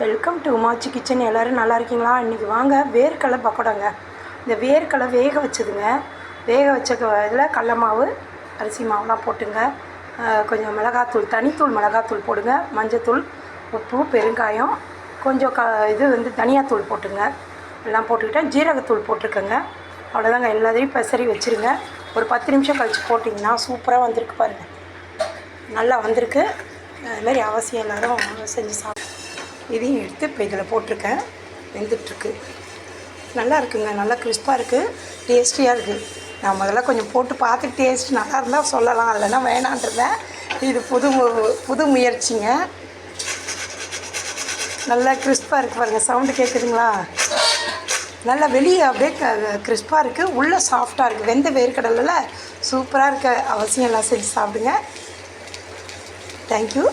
Welcome to உமாச்சி kitchen. எல்லோரும் நல்லா இருக்கீங்களா? இன்றைக்கி வாங்க வேர்க்கடலை பக்கோடாங்க. இந்த வேர்க்கடலை வேக வச்சுதுங்க. வேக வச்ச இதில் கடல மாவு, அரிசி மாவுலாம் போட்டுங்க. கொஞ்சம் மிளகாத்தூள், தனித்தூள் மிளகாத்தூள் போடுங்க. மஞ்சத்தூள், உப்பு, பெருங்காயம், கொஞ்சம் தனியாத்தூள் போட்டுங்க. எல்லாம் போட்டுக்கிட்டேன். ஜீரகத்தூள் போட்டிருக்கேங்க. அவ்வளோதாங்க. எல்லாத்தையும் பெசரி வச்சுருங்க. ஒரு 10 நிமிஷம் கழித்து போட்டிங்கன்னா சூப்பராக வந்திருக்கு பாருங்கள். நல்லா வந்திருக்கு. அதுமாரி அவசியம் எல்லோரும் செஞ்சு சாப்பிடுங்க. இதையும் எடுத்து இப்போ இதில் போட்டிருக்கேன். வெந்துட்டுருக்கு. நல்லா இருக்குங்க. நல்லா கிறிஸ்பாக இருக்குது. டேஸ்டியாக இருக்குது. நான் முதல்ல கொஞ்சம் போட்டு பார்த்துட்டு டேஸ்ட் நல்லா இருந்தால் சொல்லலாம், இல்லைன்னா வேணான்றதேன். இது புது முயற்சிங்க. நல்லா கிறிஸ்பாக இருக்குது பாருங்கள். சவுண்டு கேட்குதுங்களா? நல்லா வெளியே அப்படியே கிறிஸ்பாக இருக்குது, உள்ளே சாஃப்டாக இருக்குது. வெந்த வேர்க்கடலில் சூப்பராக இருக்க. அவசியம் எல்லாம் செஞ்சு சாப்பிடுங்க. தேங்க்யூ.